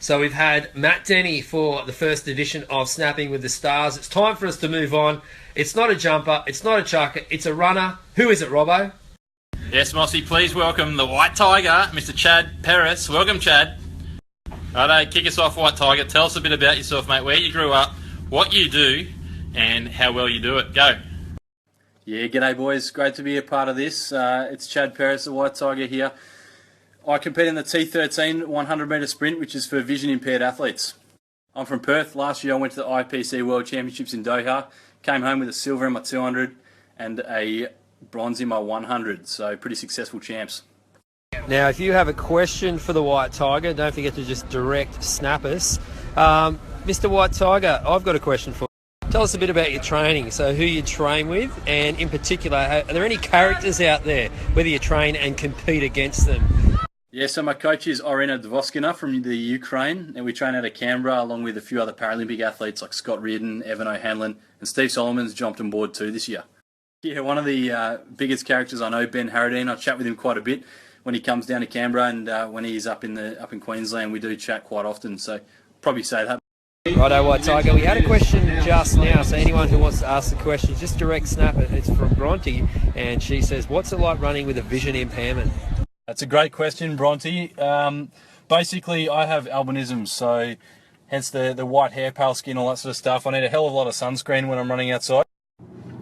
So we've had Matt Denny for the first edition of Snapping with the Stars. It's time for us to move on. It's not a jumper, it's not a chucker, it's a runner. Who is it, Robbo? Yes, Mossy, please welcome the White Tiger, Mr. Chad Perris. Welcome, Chad. Righto, kick us off, White Tiger. Tell us a bit about yourself, mate, where you grew up, what you do, and how well you do it. Go. Yeah, g'day boys. Great to be a part of this. It's Chad Perris, the White Tiger here. I compete in the T13 100 metre sprint, which is for vision impaired athletes. I'm from Perth. Last year I went to the IPC World Championships in Doha. Came home with a silver in my 200 and a bronze in my 100. So pretty successful champs. Now, if you have a question for the White Tiger, don't forget to just direct snap us. Mr. White Tiger, I've got a question for you. Tell us a bit about your training, so who you train with, and in particular, are there any characters out there, whether you train and compete against them? Yeah, so my coach is Irina Dvoskina from the Ukraine, and we train out of Canberra along with a few other Paralympic athletes like Scott Reardon, Evan O'Hanlon, and Steve Solomon's jumped on board too this year. Yeah, one of the biggest characters I know, Ben Harradine. I chat with him quite a bit when he comes down to Canberra, and when he's up in Queensland, we do chat quite often. So probably say that. Righto, White Tiger. We had a question just now, so anyone who wants to ask the question, just direct snap it. It's from Bronte, and she says, "What's it like running with a vision impairment?" That's a great question, Bronte. Basically, I have albinism, so hence the white hair, pale skin, all that sort of stuff. I need a hell of a lot of sunscreen when I'm running outside.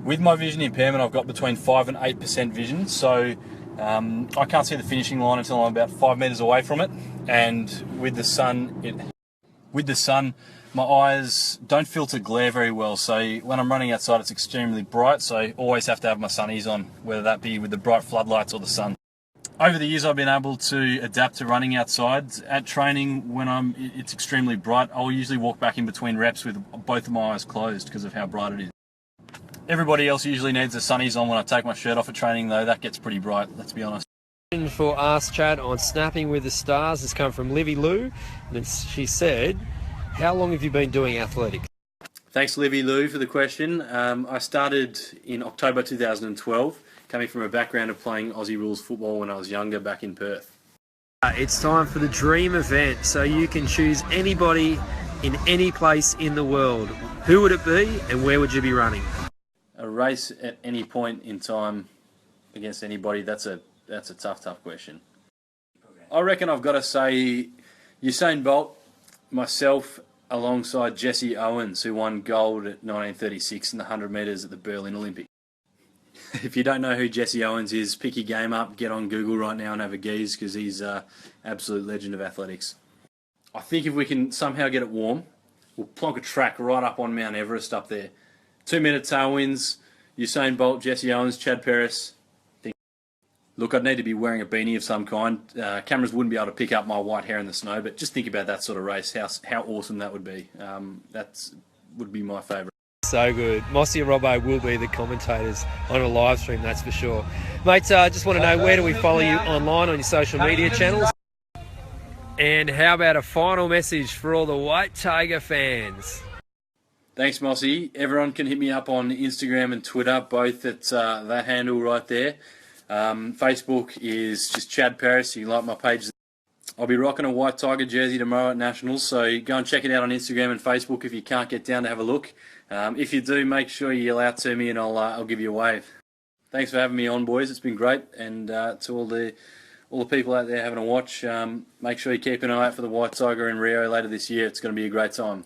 With my vision impairment, I've got between 5 and 8% vision, so I can't see the finishing line until I'm about 5 metres away from it. And with the sun, my eyes don't filter glare very well, so when I'm running outside, it's extremely bright, so I always have to have my sunnies on, whether that be with the bright floodlights or the sun. Over the years, I've been able to adapt to running outside. At training, when it's extremely bright, I'll usually walk back in between reps with both of my eyes closed because of how bright it is. Everybody else usually needs the sunnies on when I take my shirt off at training, though. That gets pretty bright, let's be honest. For Ask Chad on Snapping with the Stars has come from Livy Lou, and she said, "How long have you been doing athletics?" Thanks, Livy Lou, for the question. I started in October 2012. Coming from a background of playing Aussie rules football when I was younger back in Perth. It's time for the dream event, so you can choose anybody in any place in the world. Who would it be and where would you be running? A race at any point in time against anybody, that's a tough question. I reckon I've got to say Usain Bolt, myself, alongside Jesse Owens, who won gold at 1936 in the 100 metres at the Berlin Olympics. If you don't know who Jesse Owens is, pick your game up, get on Google right now and have a gaze, because he's an absolute legend of athletics. I think if we can somehow get it warm, we'll plonk a track right up on Mount Everest up there. 2-minute tailwinds, Usain Bolt, Jesse Owens, Chad Perris. Look, I'd need to be wearing a beanie of some kind. Cameras wouldn't be able to pick up my white hair in the snow, but just think about that sort of race, how awesome that would be. That would be my favourite. So good. Mossy and Robbo will be the commentators on a live stream, that's for sure. Mates, I just want to know, where do we follow you online on your social media channels? And how about a final message for all the White Tiger fans? Thanks, Mossy. Everyone can hit me up on Instagram and Twitter, both at that handle right there. Facebook is just Chad Perris. You can like my page. I'll be rocking a White Tiger jersey tomorrow at Nationals, so go and check it out on Instagram and Facebook if you can't get down to have a look. If you do, make sure you yell out to me and I'll give you a wave. Thanks for having me on, boys. It's been great, and to all the people out there having a watch, make sure you keep an eye out for the White Tiger in Rio later this year. It's going to be a great time.